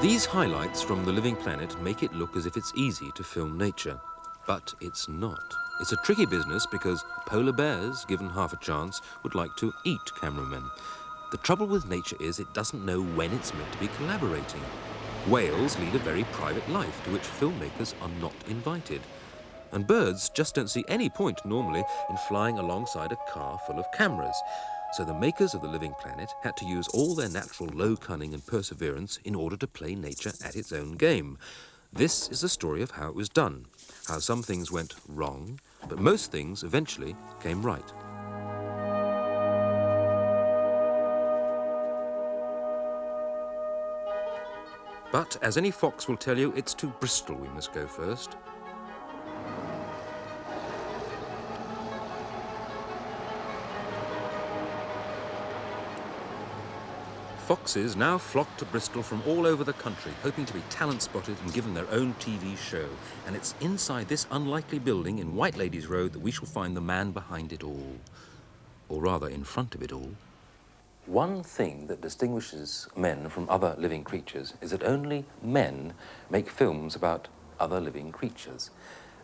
These highlights from The Living Planet make it look as if it's easy to film nature. But it's not. It's a tricky business because polar bears, given half a chance, would like to eat cameramen. The trouble with nature is it doesn't know when it's meant to be collaborating. Whales lead a very private life to which filmmakers are not invited. And birds just don't see any point normally in flying alongside a car full of cameras. So the makers of The Living Planet had to use all their natural low cunning and perseverance in order to play nature at its own game. This is the story of how it was done, how some things went wrong, but most things eventually came right. But as any fox will tell you, it's to Bristol we must go first. Foxes now flock to Bristol from all over the country, hoping to be talent spotted and given their own TV show. And it's inside this unlikely building in White Ladies Road that we shall find the man behind it all. Or rather, in front of it all. One thing that distinguishes men from other living creatures is that only men make films about other living creatures.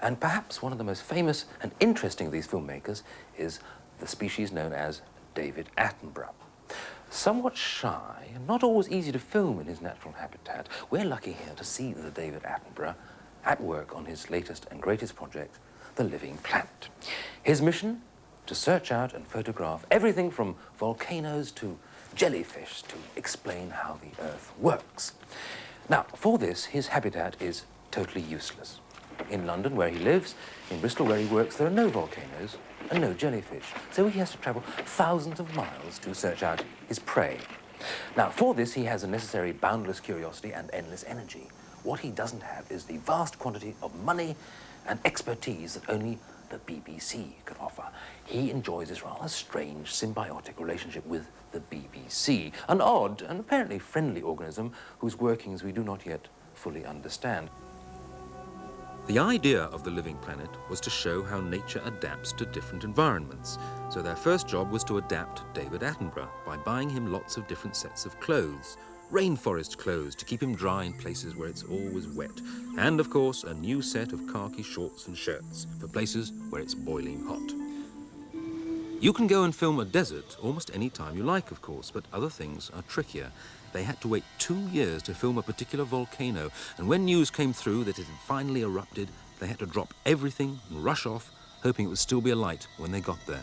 And perhaps one of the most famous and interesting of these filmmakers is the species known as David Attenborough. Somewhat shy and not always easy to film in his natural habitat, we're lucky here to see the David Attenborough at work on his latest and greatest project, The Living Planet. His mission? To search out and photograph everything from volcanoes to jellyfish to explain how the Earth works. Now, for this, his habitat is totally useless. In London, where he lives, in Bristol, where he works, there are no volcanoes and no jellyfish, so he has to travel thousands of miles to search out his prey. Now, for this, he has the necessary boundless curiosity and endless energy. What he doesn't have is the vast quantity of money and expertise that only the BBC could offer. He enjoys this rather strange symbiotic relationship with the BBC, an odd and apparently friendly organism whose workings we do not yet fully understand. The idea of The Living Planet was to show how nature adapts to different environments. So their first job was to adapt David Attenborough by buying him lots of different sets of clothes. Rainforest clothes to keep him dry in places where it's always wet. And, of course, a new set of khaki shorts and shirts for places where it's boiling hot. You can go and film a desert almost any time you like, of course, but other things are trickier. They had to wait 2 years to film a particular volcano, and when news came through that it had finally erupted, they had to drop everything and rush off, hoping it would still be alight when they got there.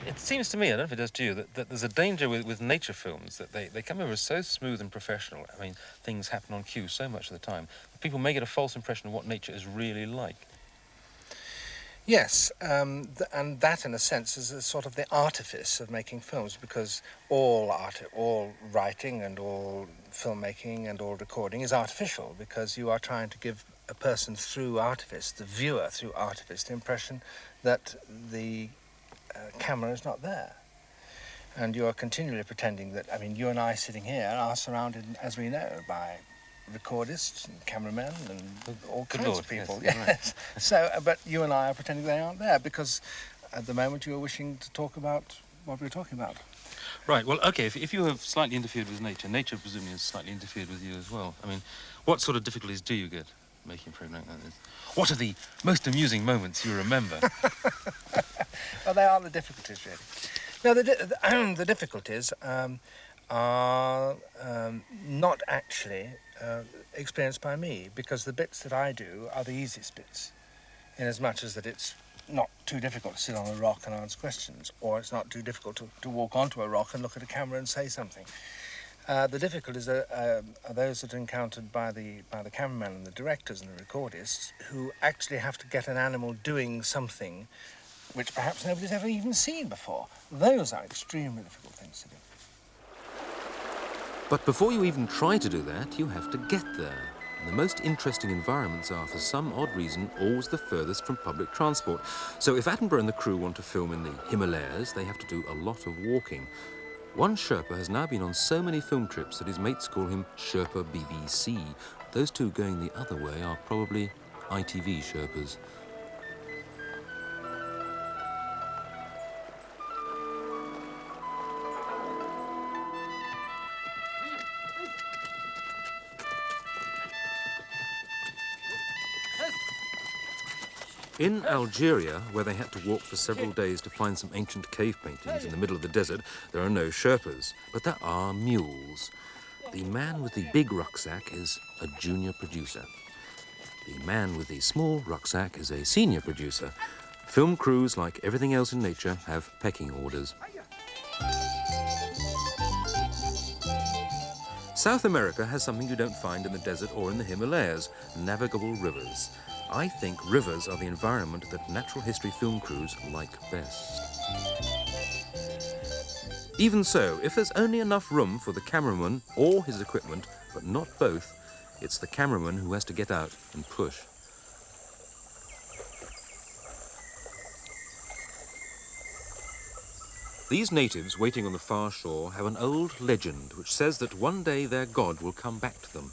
It seems to me, I don't know if it does to you, that there's a danger with nature films, that they come over as so smooth and professional. I mean, things happen on cue so much of the time. People may get a false impression of what nature is really like. Yes, and that, in a sense, is a sort of the artifice of making films, because all writing and all filmmaking and all recording is artificial, because you are trying to give a person through artifice, the viewer through artifice, the impression that the camera is not there. And you are continually pretending that, I mean, you and I sitting here are surrounded, as we know, by recordists and cameramen and all kinds of people. Yes. Right. So, but you and I are pretending they aren't there, because at the moment you are wishing to talk about what we're talking about. Right, well, okay, if you have slightly interfered with nature, nature presumably has slightly interfered with you as well. I mean, what sort of difficulties do you get making a program like this? What are the most amusing moments you remember? Well, they are the difficulties, really. No, the difficulties are not actually experienced by me, because the bits that I do are the easiest bits, in as much as that it's not too difficult to sit on a rock and answer questions, or it's not too difficult to walk onto a rock and look at a camera and say something. The difficulties are those that are encountered by the cameramen and the directors and the recordists, who actually have to get an animal doing something which perhaps nobody's ever even seen before. Those are extremely difficult things to do. But before you even try to do that, you have to get there. And the most interesting environments are, for some odd reason, always the furthest from public transport. So if Attenborough and the crew want to film in the Himalayas, they have to do a lot of walking. One Sherpa has now been on so many film trips that his mates call him Sherpa BBC. Those two going the other way are probably ITV Sherpas. In Algeria, where they had to walk for several days to find some ancient cave paintings in the middle of the desert, there are no Sherpas, but there are mules. The man with the big rucksack is a junior producer. The man with the small rucksack is a senior producer. Film crews, like everything else in nature, have pecking orders. South America has something you don't find in the desert or in the Himalayas: navigable rivers. I think rivers are the environment that natural history film crews like best. Even so, if there's only enough room for the cameraman or his equipment, but not both, it's the cameraman who has to get out and push. These natives waiting on the far shore have an old legend which says that one day their god will come back to them,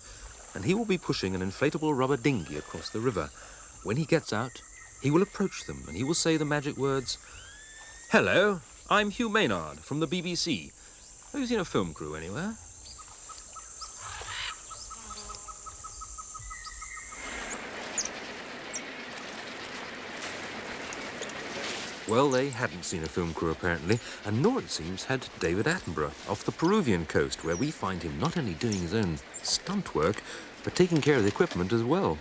and he will be pushing an inflatable rubber dinghy across the river. When he gets out, he will approach them and he will say the magic words, "Hello, I'm Hugh Maynard from the BBC. Have you seen a film crew anywhere?" Well, they hadn't seen a film crew apparently, and nor it seems had David Attenborough off the Peruvian coast, where we find him not only doing his own stunt work, but taking care of the equipment as well.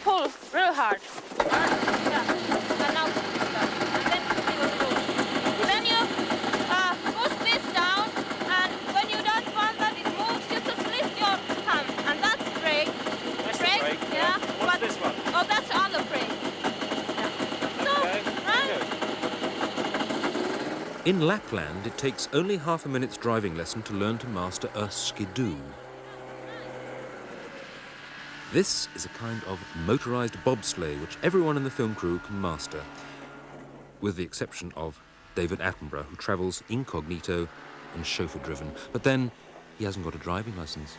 Pull real hard. Yeah. And now stop. And then we go slow. Then you push this down, and when you don't want that it moves, you just lift your thumb, and that's brake. That's the Brake, brake, yeah. What's But- this one? Oh, that's the other brake. Yeah. So, Okay, right? good. In Lapland, it takes only half a minute's driving lesson to learn to master a skidoo. This is a kind of motorised bobsleigh which everyone in the film crew can master, with the exception of David Attenborough, who travels incognito and chauffeur-driven. But then, he hasn't got a driving licence.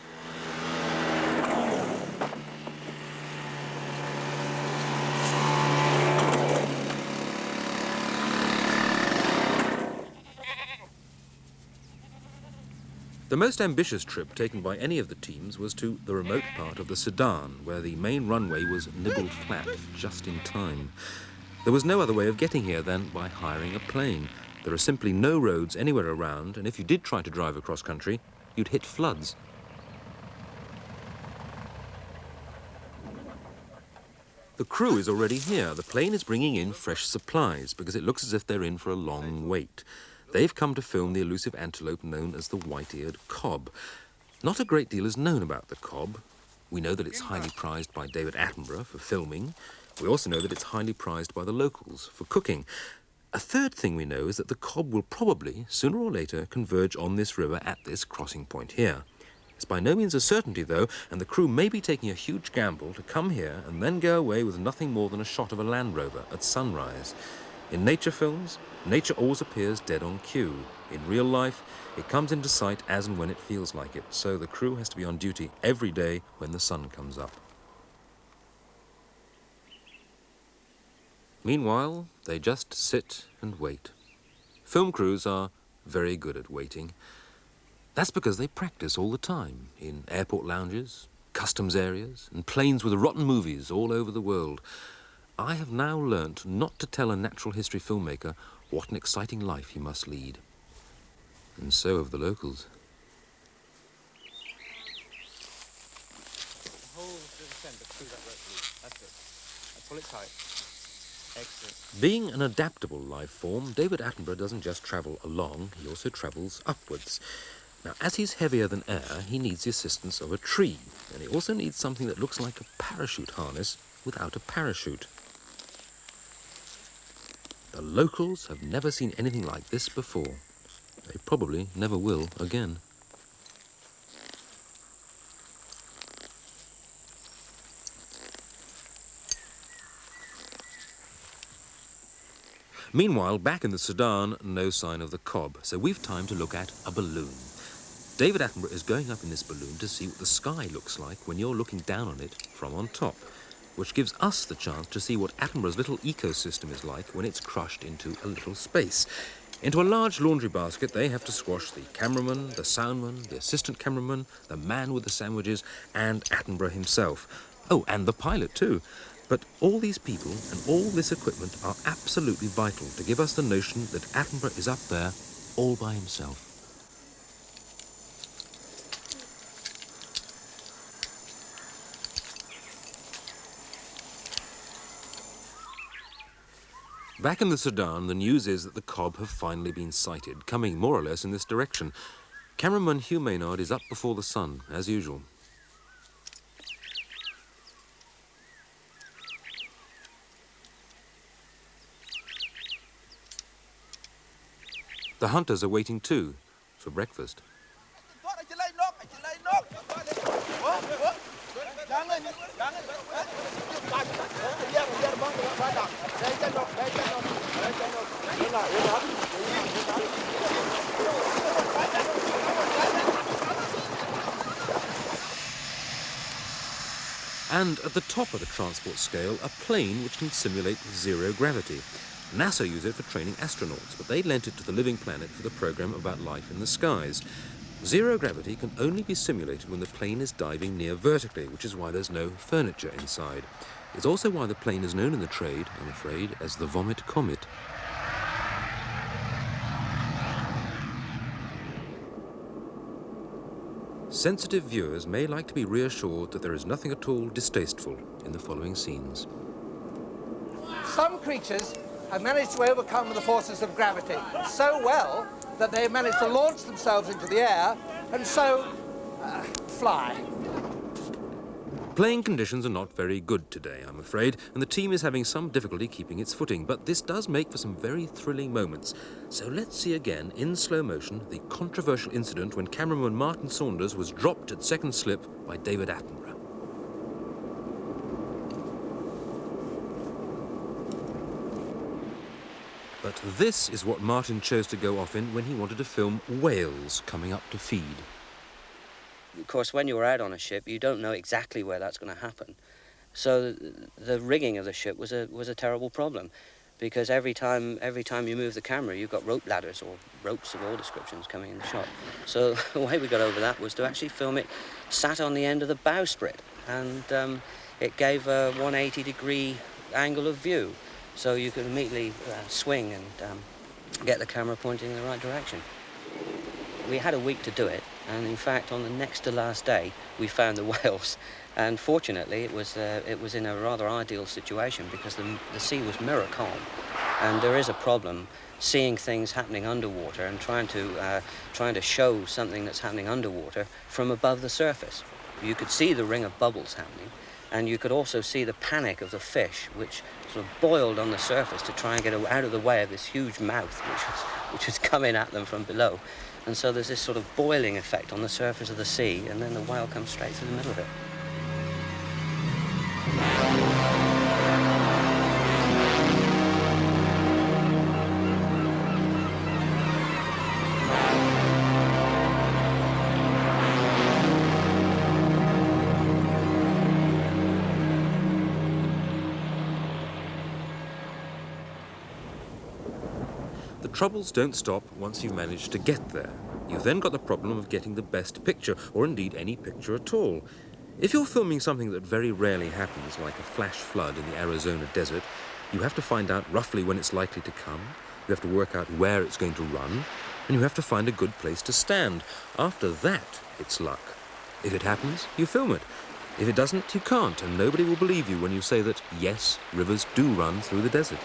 The most ambitious trip taken by any of the teams was to the remote part of the Sudan, where the main runway was nibbled flat just in time. There was no other way of getting here than by hiring a plane. There are simply no roads anywhere around, and if you did try to drive across country, you'd hit floods. The crew is already here. The plane is bringing in fresh supplies because it looks as if they're in for a long wait. They've come to film the elusive antelope known as the white-eared cob. Not a great deal is known about the cob. We know that it's highly prized by David Attenborough for filming. We also know that it's highly prized by the locals for cooking. A third thing we know is that the cob will probably, sooner or later, converge on this river at this crossing point here. It's by no means a certainty, though, and the crew may be taking a huge gamble to come here and then go away with nothing more than a shot of a Land Rover at sunrise. In nature films, nature always appears dead on cue. In real life, it comes into sight as and when it feels like it, so the crew has to be on duty every day when the sun comes up. Meanwhile, they just sit and wait. Film crews are very good at waiting. That's because they practice all the time, in airport lounges, customs areas, and planes with rotten movies all over the world. I have now learnt not to tell a natural history filmmaker what an exciting life he must lead. And so have the locals. Hold to the centre through that rope loop. That's it. And pull it tight. Excellent. Being an adaptable life form, David Attenborough doesn't just travel along, he also travels upwards. Now, as he's heavier than air, he needs the assistance of a tree, and he also needs something that looks like a parachute harness without a parachute. The locals have never seen anything like this before. They probably never will again. Meanwhile, back in the Sudan, no sign of the Cobb, so we've time to look at a balloon. David Attenborough is going up in this balloon to see what the sky looks like when you're looking down on it from on top, which gives us the chance to see what Attenborough's little ecosystem is like when it's crushed into a little space. Into a large laundry basket, they have to squash the cameraman, the soundman, the assistant cameraman, the man with the sandwiches, and Attenborough himself. Oh, and the pilot too. But all these people and all this equipment are absolutely vital to give us the notion that Attenborough is up there all by himself. Back in the Sudan, the news is that the Cobb have finally been sighted, coming more or less in this direction. Cameraman Hugh Maynard is up before the sun, as usual. The hunters are waiting too, for breakfast. And at the top of the transport scale, a plane which can simulate zero gravity. NASA use it for training astronauts, but they lent it to the Living Planet for the program about life in the skies. Zero gravity can only be simulated when the plane is diving near vertically, which is why there's no furniture inside. It's also why the plane is known in the trade, I'm afraid, as the Vomit Comet. Sensitive viewers may like to be reassured that there is nothing at all distasteful in the following scenes. Some creatures have managed to overcome the forces of gravity so well that they have managed to launch themselves into the air and so fly. Playing conditions are not very good today, I'm afraid, and the team is having some difficulty keeping its footing, but this does make for some very thrilling moments. So let's see again, in slow motion, the controversial incident when cameraman Martin Saunders was dropped at second slip by David Attenborough. But this is what Martin chose to go off in when he wanted to film whales coming up to feed. Of course, when you're out on a ship, you don't know exactly where that's going to happen. So the rigging of the ship was a terrible problem, because every time you move the camera, you've got rope ladders or ropes of all descriptions coming in the shot. So the way we got over that was to actually film it sat on the end of the bowsprit, and it gave a 180-degree angle of view, so you could immediately swing and get the camera pointing in the right direction. We had a week to do it, and in fact, on the next to last day, we found the whales. And fortunately, it was in a rather ideal situation, because the sea was mirror calm, and there is a problem seeing things happening underwater and trying to show something that's happening underwater from above the surface. You could see the ring of bubbles happening, and you could also see the panic of the fish, which sort of boiled on the surface to try and get out of the way of this huge mouth, which was coming at them from below. And so there's this sort of boiling effect on the surface of the sea, and then the whale comes straight through the middle of it. The troubles don't stop once you've managed to get there. You've then got the problem of getting the best picture, or indeed any picture at all. If you're filming something that very rarely happens, like a flash flood in the Arizona desert, you have to find out roughly when it's likely to come, you have to work out where it's going to run, and you have to find a good place to stand. After that, it's luck. If it happens, you film it. If it doesn't, you can't, and nobody will believe you when you say that, yes, rivers do run through the desert.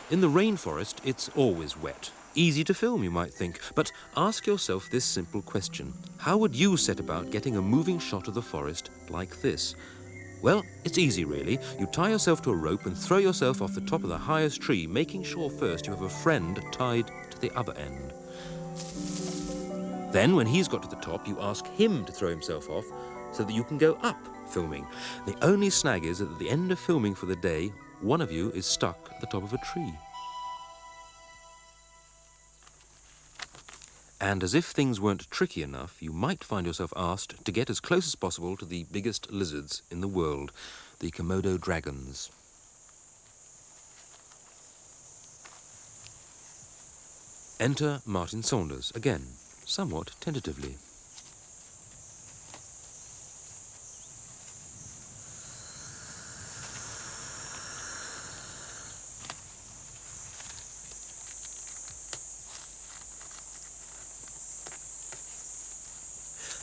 In the rainforest, it's always wet. Easy to film, you might think, but ask yourself this simple question. How would you set about getting a moving shot of the forest like this? Well, it's easy, really. You tie yourself to a rope and throw yourself off the top of the highest tree, making sure first you have a friend tied to the other end. Then, when he's got to the top, you ask him to throw himself off so that you can go up filming. The only snag is that at the end of filming for the day, one of you is stuck at the top of a tree. And as if things weren't tricky enough, you might find yourself asked to get as close as possible to the biggest lizards in the world, the Komodo dragons. Enter Martin Saunders, again, somewhat tentatively.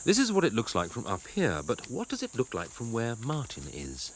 This is what it looks like from up here, but what does it look like from where Martin is?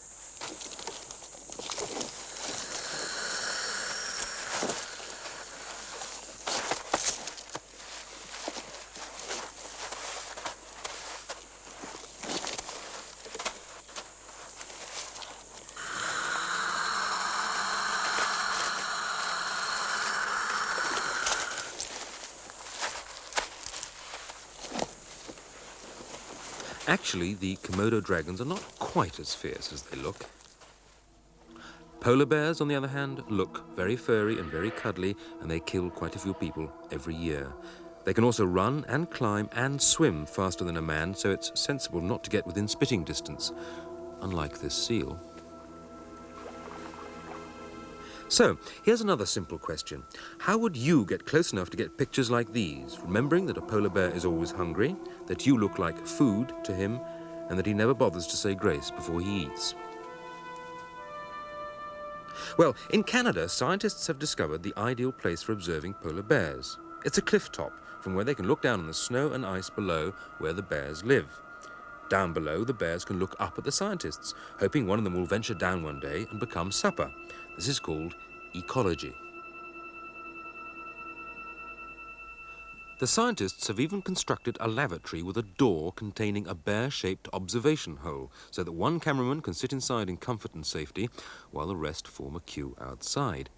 Actually, the Komodo dragons are not quite as fierce as they look. Polar bears, on the other hand, look very furry and very cuddly, and they kill quite a few people every year. They can also run and climb and swim faster than a man, so it's sensible not to get within spitting distance, unlike this seal. So, here's another simple question. How would you get close enough to get pictures like these, remembering that a polar bear is always hungry, that you look like food to him, and that he never bothers to say grace before he eats? Well, in Canada, scientists have discovered the ideal place for observing polar bears. It's a cliff top, from where they can look down on the snow and ice below where the bears live. Down below, the bears can look up at the scientists, hoping one of them will venture down one day and become supper. This is called ecology. The scientists have even constructed a lavatory with a door containing a bear-shaped observation hole, so that one cameraman can sit inside in comfort and safety, while the rest form a queue outside.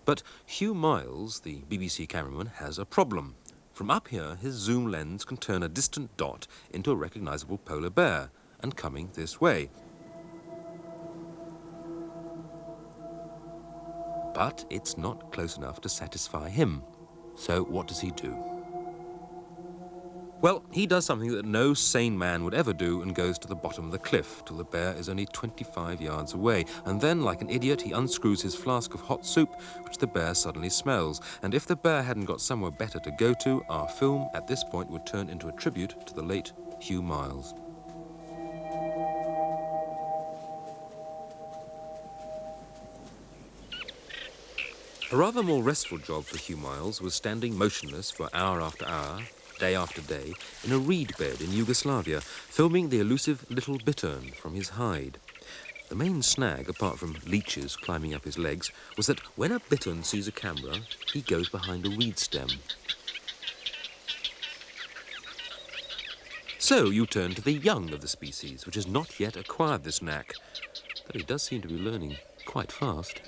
But Hugh Miles, the BBC cameraman, has a problem. From up here, his zoom lens can turn a distant dot into a recognizable polar bear, and coming this way. But it's not close enough to satisfy him. So what does he do? Well, he does something that no sane man would ever do and goes to the bottom of the cliff till the bear is only 25 yards away. And then, like an idiot, he unscrews his flask of hot soup, which the bear suddenly smells. And if the bear hadn't got somewhere better to go to, our film at this point would turn into a tribute to the late Hugh Miles. A rather more restful job for Hugh Miles was standing motionless for hour after hour, day after day, in a reed bed in Yugoslavia, filming the elusive little bittern from his hide. The main snag, apart from leeches climbing up his legs, was that when a bittern sees a camera, he goes behind a reed stem. So you turn to the young of the species, which has not yet acquired this knack, though it does seem to be learning quite fast.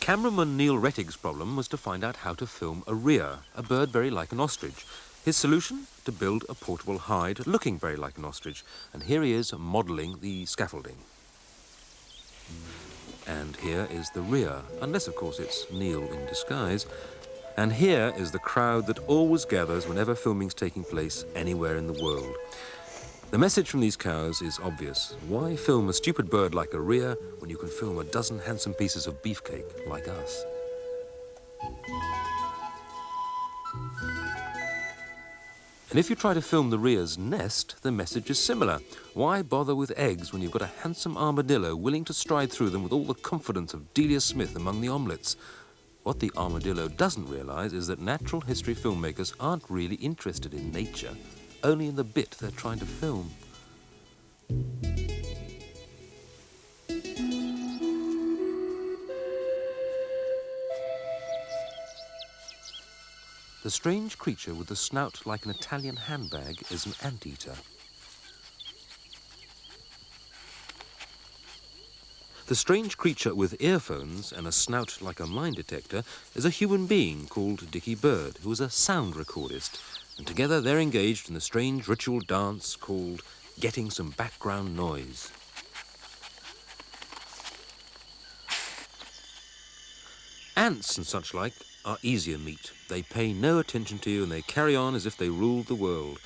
Cameraman Neil Rettig's problem was to find out how to film a rhea, a bird very like an ostrich. His solution? To build a portable hide looking very like an ostrich. And here he is modelling the scaffolding. And here is the rhea, unless of course it's Neil in disguise. And here is the crowd that always gathers whenever filming's taking place anywhere in the world. The message from these cows is obvious. Why film a stupid bird like a rhea when you can film a dozen handsome pieces of beefcake like us? And if you try to film the rhea's nest, the message is similar. Why bother with eggs when you've got a handsome armadillo willing to stride through them with all the confidence of Delia Smith among the omelettes? What the armadillo doesn't realise is that natural history filmmakers aren't really interested in nature, only in the bit they're trying to film. The strange creature with the snout like an Italian handbag is an anteater. The strange creature with earphones and a snout like a mine detector is a human being called Dickie Bird, who is a sound recordist, and together they're engaged in the strange ritual dance called getting some background noise. Ants and such like are easier meat. They pay no attention to you and they carry on as if they ruled the world,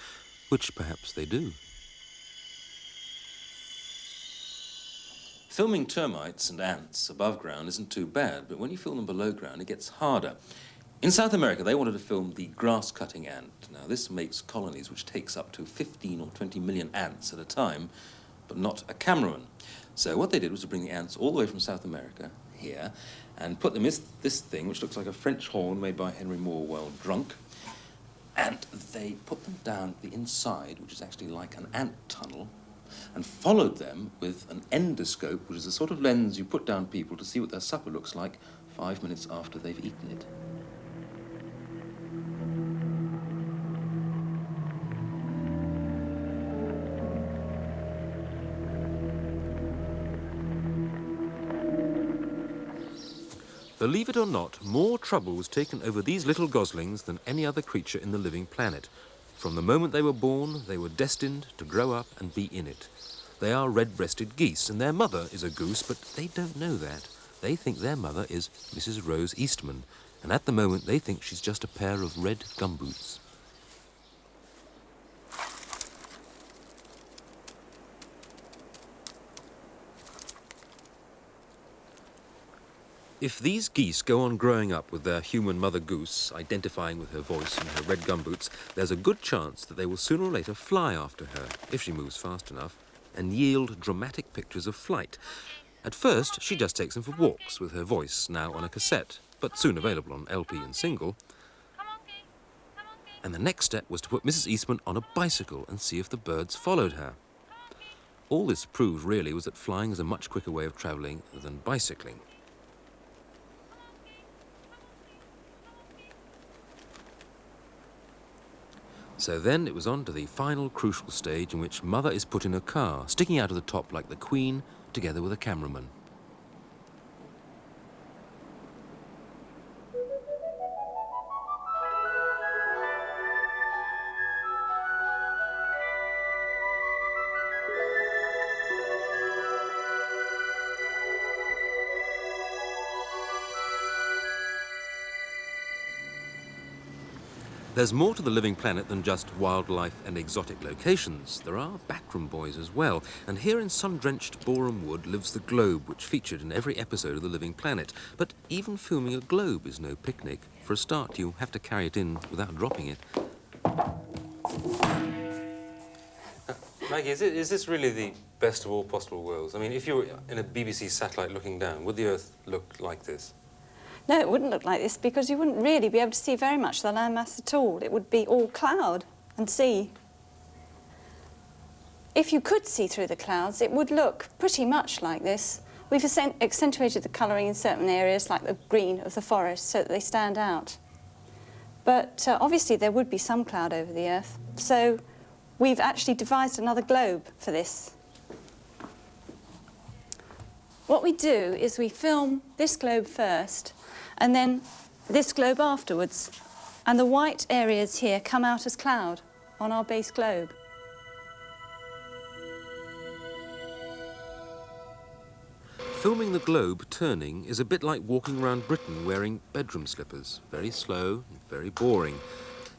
which perhaps they do. Filming termites and ants above ground isn't too bad, but when you film them below ground, it gets harder. In South America, they wanted to film the grass-cutting ant. Now, this makes colonies which takes up to 15 or 20 million ants at a time, but not a cameraman. So what they did was to bring the ants all the way from South America here and put them in this thing, which looks like a French horn made by Henry Moore while drunk, and they put them down the inside, which is actually like an ant tunnel, and followed them with an endoscope, which is the sort of lens you put down people to see what their supper looks like 5 minutes after they've eaten it. Believe it or not, more trouble was taken over these little goslings than any other creature in the living planet. From the moment they were born, they were destined to grow up and be in it. They are red-breasted geese, and their mother is a goose, but they don't know that. They think their mother is Mrs. Rose Eastman, and at the moment they think she's just a pair of red gumboots. If these geese go on growing up with their human mother goose, identifying with her voice and her red gumboots, there's a good chance that they will sooner or later fly after her, if she moves fast enough, and yield dramatic pictures of flight. At first, she just takes them for walks with her voice, now on a cassette, but soon available on LP and single. And the next step was to put Mrs. Eastman on a bicycle and see if the birds followed her. All this proved really was that flying is a much quicker way of travelling than bicycling. So then it was on to the final crucial stage in which Mother is put in a car, sticking out of the top like the Queen, together with a cameraman. There's more to the living planet than just wildlife and exotic locations. There are backroom boys as well, and here in sun-drenched Boreham Wood lives the globe, which featured in every episode of The Living Planet. But even filming a globe is no picnic. For a start, you have to carry it in without dropping it. Maggie, is this really the best of all possible worlds? I mean, if you were in a BBC satellite looking down, would the Earth look like this? No, it wouldn't look like this because you wouldn't really be able to see very much of the landmass at all. It would be all cloud and sea. If you could see through the clouds, it would look pretty much like this. We've accentuated the colouring in certain areas, like the green of the forest, so that they stand out. But obviously there would be some cloud over the Earth, so we've actually devised another globe for this. What we do is we film this globe first, and then this globe afterwards. And the white areas here come out as cloud on our base globe. Filming the globe turning is a bit like walking around Britain wearing bedroom slippers. Very slow and very boring.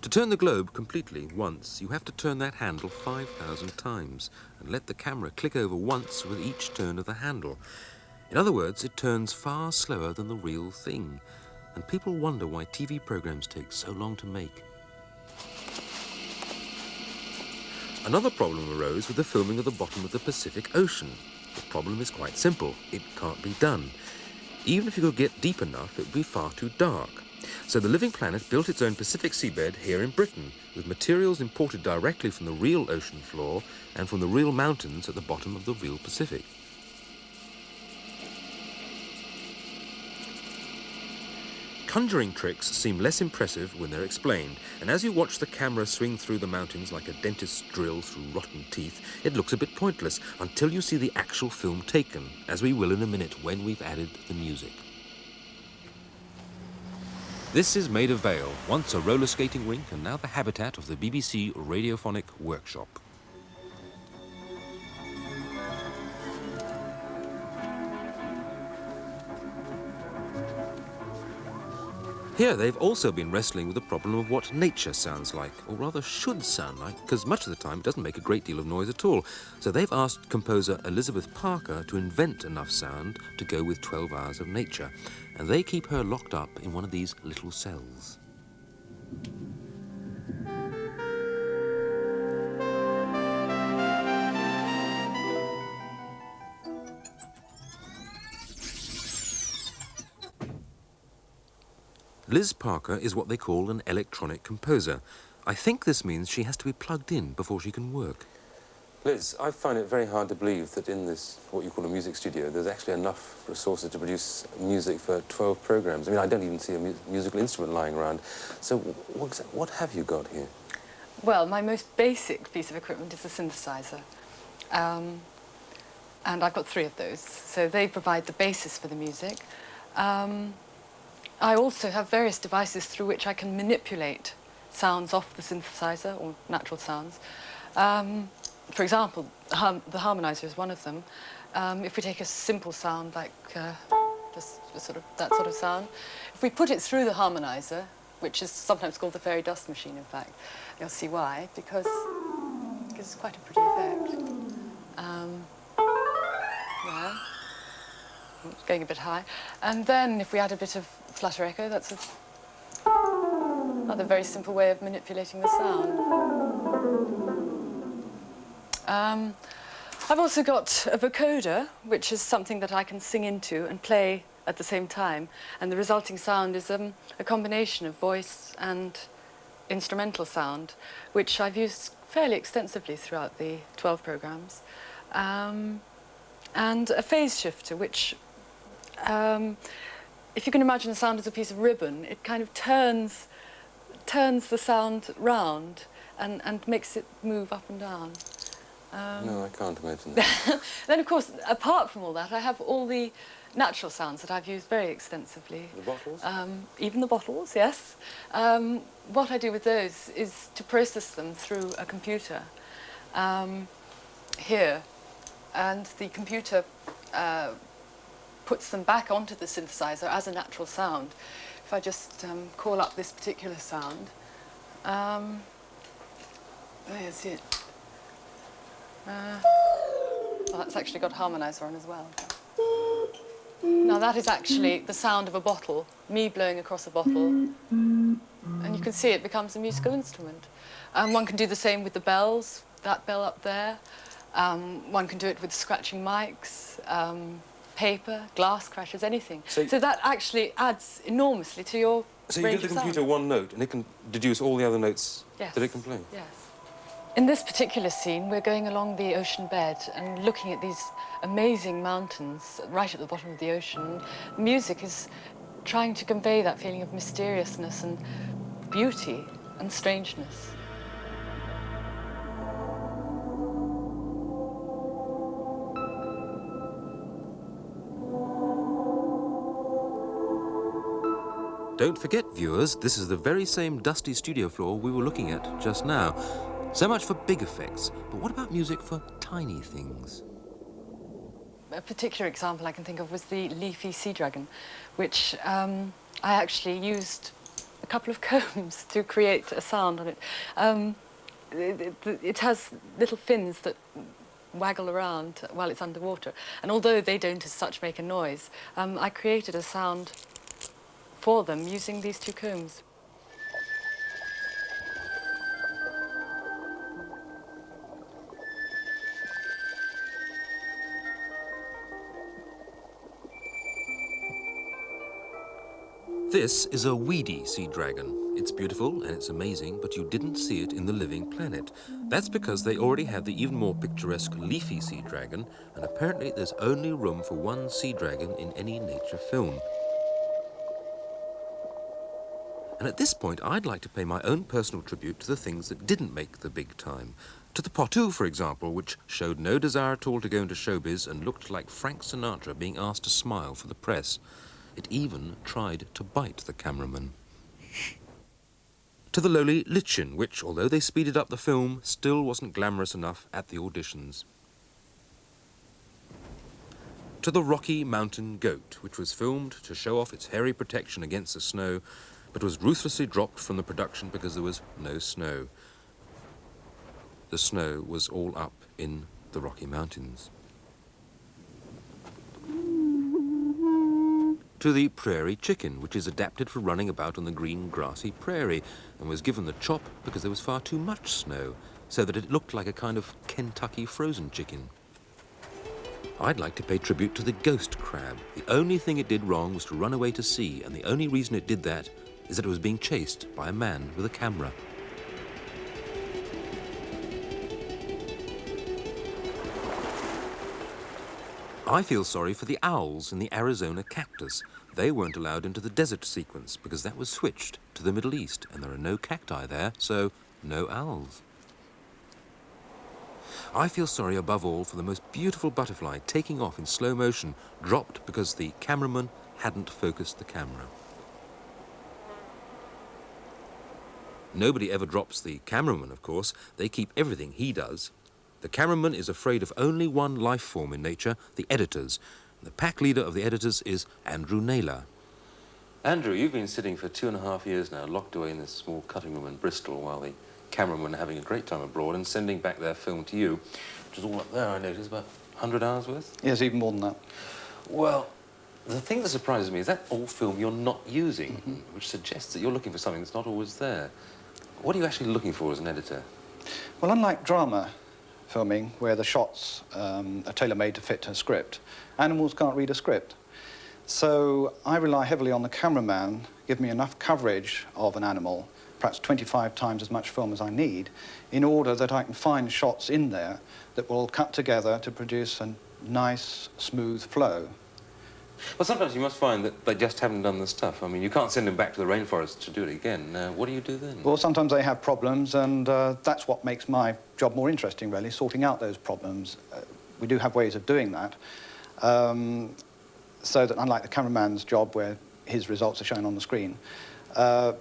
To turn the globe completely once, you have to turn that handle 5,000 times and let the camera click over once with each turn of the handle. In other words, it turns far slower than the real thing. And people wonder why TV programs take so long to make. Another problem arose with the filming of the bottom of the Pacific Ocean. The problem is quite simple. It can't be done. Even if you could get deep enough, it would be far too dark. So The Living Planet built its own Pacific seabed here in Britain, with materials imported directly from the real ocean floor and from the real mountains at the bottom of the real Pacific. conjuring tricks seem less impressive when they're explained, and as you watch the camera swing through the mountains like a dentist's drill through rotten teeth, it looks a bit pointless until you see the actual film taken, as we will in a minute when we've added the music. This is Maida Vale, once a roller skating rink and now the habitat of the BBC Radiophonic Workshop. Here they've also been wrestling with the problem of what nature sounds like, or rather should sound like, because much of the time it doesn't make a great deal of noise at all. So they've asked composer Elizabeth Parker to invent enough sound to go with 12 Hours of Nature, and they keep her locked up in one of these little cells. Liz Parker is what they call an electronic composer. I think this means she has to be plugged in before she can work. Liz, I find it very hard to believe that in this, what you call a music studio, there's actually enough resources to produce music for 12 programs. I mean, I don't even see a musical instrument lying around. So what have you got here? Well, my most basic piece of equipment is a synthesizer. And I've got 3 of those, so they provide the basis for the music. I also have various devices through which I can manipulate sounds off the synthesizer, or natural sounds. For example, the harmonizer is one of them. If we take a simple sound like just that sort of sound, if we put it through the harmonizer, which is sometimes called the fairy dust machine, in fact, you'll see why, because it gives quite a pretty effect. Yeah. It's going a bit high. And then if we add a bit of flutter echo, that's another very simple way of manipulating the sound. I've also got a vocoder, which is something that I can sing into and play at the same time. And the resulting sound is a combination of voice and instrumental sound, which I've used fairly extensively throughout the 12 programs. And a phase shifter, which if you can imagine the sound as a piece of ribbon, it kind of turns the sound round and makes it move up and down. No, I can't imagine that. Then, of course, apart from all that, I have all the natural sounds that I've used very extensively. The bottles? Even the bottles, yes. What I do with those is to process them through a computer here, and the computer puts them back onto the synthesizer as a natural sound. If I just call up this particular sound, there's it. Well, that's actually got harmonizer on as well. Now that is actually the sound of a bottle, me blowing across a bottle, and you can see it becomes a musical instrument. One can do the same with the bells, that bell up there. One can do it with scratching mics, paper, glass crashes, anything. So that actually adds enormously to your So you give the computer one note and it can deduce all the other notes that it can play? Yes. In this particular scene, we're going along the ocean bed and looking at these amazing mountains right at the bottom of the ocean. Music is trying to convey that feeling of mysteriousness and beauty and strangeness. Don't forget, viewers, this is the very same dusty studio floor we were looking at just now. So much for big effects, but what about music for tiny things? A particular example I can think of was the leafy sea dragon, which I actually used a couple of combs to create a sound on it. It has little fins that waggle around while it's underwater, and although they don't as such make a noise, I created a sound for them using these 2 combs. This is a weedy sea dragon. It's beautiful and it's amazing, but you didn't see it in The Living Planet. That's because they already had the even more picturesque leafy sea dragon, and apparently there's only room for 1 sea dragon in any nature film. And at this point, I'd like to pay my own personal tribute to the things that didn't make the big time. To the Poitou, for example, which showed no desire at all to go into showbiz and looked like Frank Sinatra being asked to smile for the press. It even tried to bite the cameraman. To the lowly Lichin, which, although they speeded up the film, still wasn't glamorous enough at the auditions. To the Rocky Mountain Goat, which was filmed to show off its hairy protection against the snow, but was ruthlessly dropped from the production because there was no snow. The snow was all up in the Rocky Mountains. To the prairie chicken, which is adapted for running about on the green grassy prairie and was given the chop because there was far too much snow, so that it looked like a kind of Kentucky frozen chicken. I'd like to pay tribute to the ghost crab. The only thing it did wrong was to run away to sea, and the only reason it did that is that it was being chased by a man with a camera. I feel sorry for the owls in the Arizona cactus. They weren't allowed into the desert sequence because that was switched to the Middle East, and there are no cacti there, so no owls. I feel sorry above all for the most beautiful butterfly taking off in slow motion, dropped because the cameraman hadn't focused the camera. Nobody ever drops the cameraman, of course. They keep everything he does. The cameraman is afraid of only one life form in nature, the editors. The pack leader of the editors is Andrew Naylor. Andrew, you've been sitting for 2.5 years now, locked away in this small cutting room in Bristol, while the cameramen are having a great time abroad and sending back their film to you, which is all up there, I noticed, about 100 hours worth? Yes, even more than that. Well, the thing that surprises me is that all film you're not using, which suggests that you're looking for something that's not always there. What are you actually looking for as an editor? Well, unlike drama filming, where the shots are tailor-made to fit a script, animals can't read a script. So I rely heavily on the cameraman, give me enough coverage of an animal, perhaps 25 times as much film as I need, in order that I can find shots in there that will cut together to produce a nice, smooth flow. Well, sometimes you must find that they just haven't done the stuff. I mean, you can't send them back to the rainforest to do it again. What do you do then? Well, sometimes they have problems, and that's what makes my job more interesting, really, sorting out those problems. We do have ways of doing that, so that unlike the cameraman's job where his results are shown on the screen,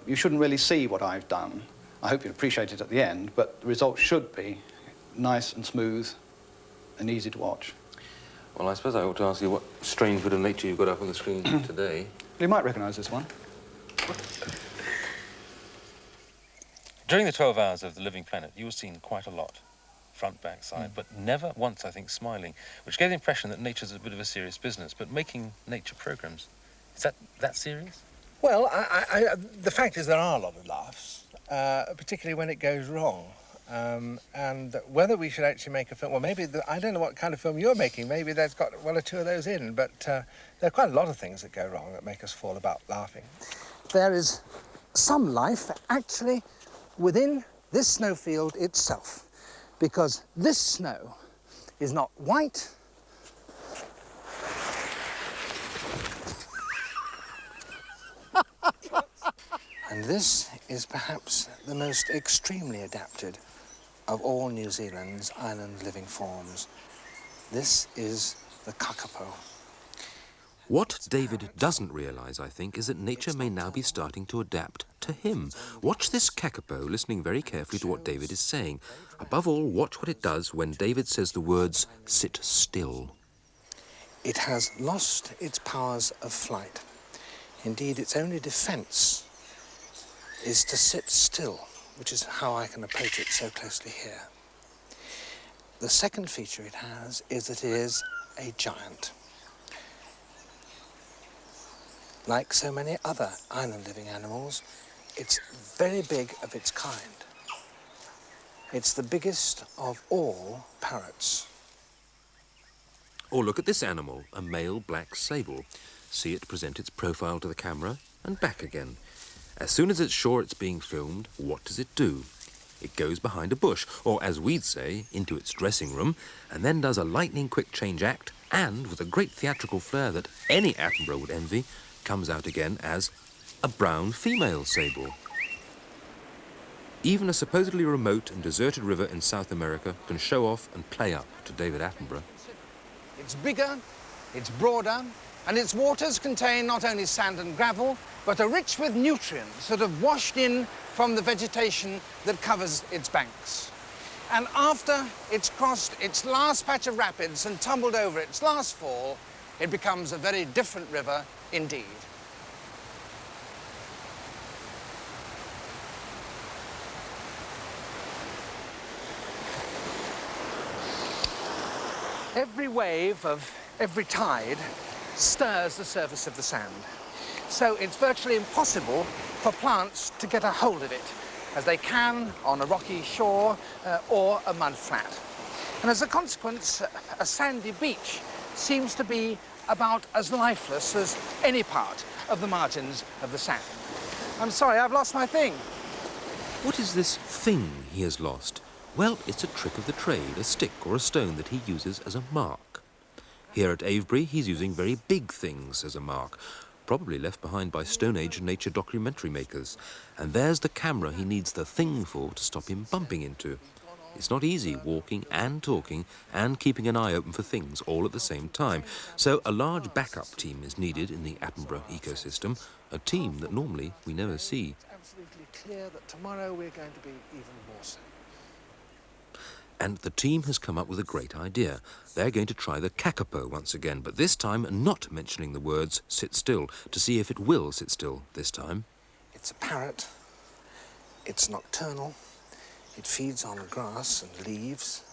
you shouldn't really see what I've done. I hope you appreciate it at the end, but the results should be nice and smooth and easy to watch. Well, I suppose I ought to ask you what strange bit of nature you've got up on the screen today. You might recognise this one. During the 12 hours of The Living Planet, you were seen quite a lot, front, back, side, but never once, I think, smiling, which gave the impression that nature's a bit of a serious business. But making nature programmes, is that serious? Well, the fact is there are a lot of laughs, particularly when it goes wrong. And whether we should actually make a film, well, maybe, I don't know what kind of film you're making, maybe there's got one or two of those in, but there are quite a lot of things that go wrong that make us fall about laughing. There is some life, actually, within this snowfield itself, because this snow is not white, and this is perhaps the most extremely adapted of all New Zealand's island living forms. This is the kakapo. What David doesn't realise, I think, is that nature may now be starting to adapt to him. Watch this kakapo listening very carefully to what David is saying. Above all, watch what it does when David says the words, "sit still." It has lost its powers of flight. Indeed, its only defence is to sit still, which is how I can approach it so closely here. The second feature it has is that it is a giant. Like so many other island-living animals, it's very big of its kind. It's the biggest of all parrots. Or look at this animal, a male black sable. See it present its profile to the camera and back again. As soon as it's sure it's being filmed, what does it do? It goes behind a bush, or as we'd say, into its dressing room, and then does a lightning-quick change act, and with a great theatrical flair that any Attenborough would envy, comes out again as a brown female sable. Even a supposedly remote and deserted river in South America can show off and play up to David Attenborough. It's bigger, it's broader, and its waters contain not only sand and gravel, but are rich with nutrients that have washed in from the vegetation that covers its banks. And after it's crossed its last patch of rapids and tumbled over its last fall, it becomes a very different river indeed. Every wave of every tide stirs the surface of the sand. So it's virtually impossible for plants to get a hold of it, as they can on a rocky shore or a mud flat. And as a consequence, a sandy beach seems to be about as lifeless as any part of the margins of the sand. I'm sorry, I've lost my thing. What is this thing he has lost? Well, it's a trick of the trade, a stick or a stone that he uses as a mark. Here at Avebury, he's using very big things as a mark, probably left behind by Stone Age nature documentary makers. And there's the camera he needs the thing for to stop him bumping into. It's not easy walking and talking and keeping an eye open for things all at the same time. So a large backup team is needed in the Attenborough ecosystem, a team that normally we never see. It's absolutely clear that tomorrow we're going to be even more so. And the team has come up with a great idea. They're going to try the kakapo once again, but this time not mentioning the words sit still, to see if it will sit still this time. It's a parrot. It's nocturnal. It feeds on grass and leaves.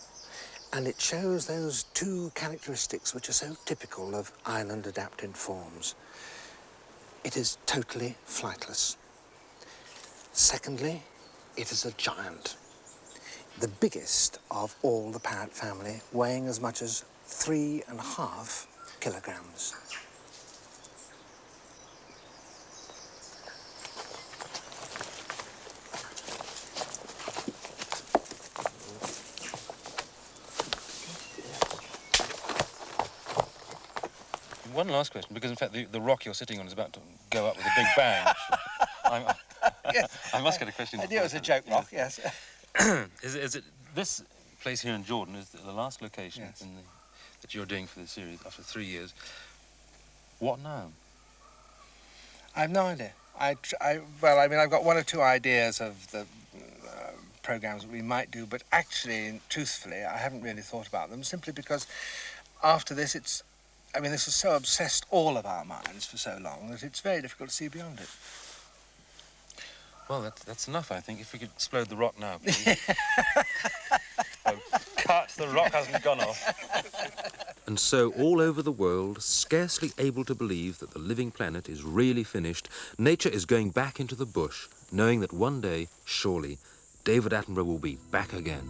And it shows those two characteristics which are so typical of island-adapted forms. It is totally flightless. Secondly, it is a giant. The biggest of all the parrot family, weighing as much as 3.5 kilograms. One last question, because in fact the rock you're sitting on is about to go up with a big bang. Yes. I must get a question. I knew it was a joke rock, yes. Is it this place here in Jordan is the last location that you're doing for the series after 3 years? What now? I've no idea. Well, I mean, I've got one or two ideas of the programs that we might do, but actually, truthfully, I haven't really thought about them, simply because after this, this has so obsessed all of our minds for so long that it's very difficult to see beyond it. Well, that's enough, I think. If we could explode the rock now, please. Oh, cut! The rock hasn't gone off. And so, all over the world, scarcely able to believe that the living planet is really finished, nature is going back into the bush, knowing that one day, surely, David Attenborough will be back again.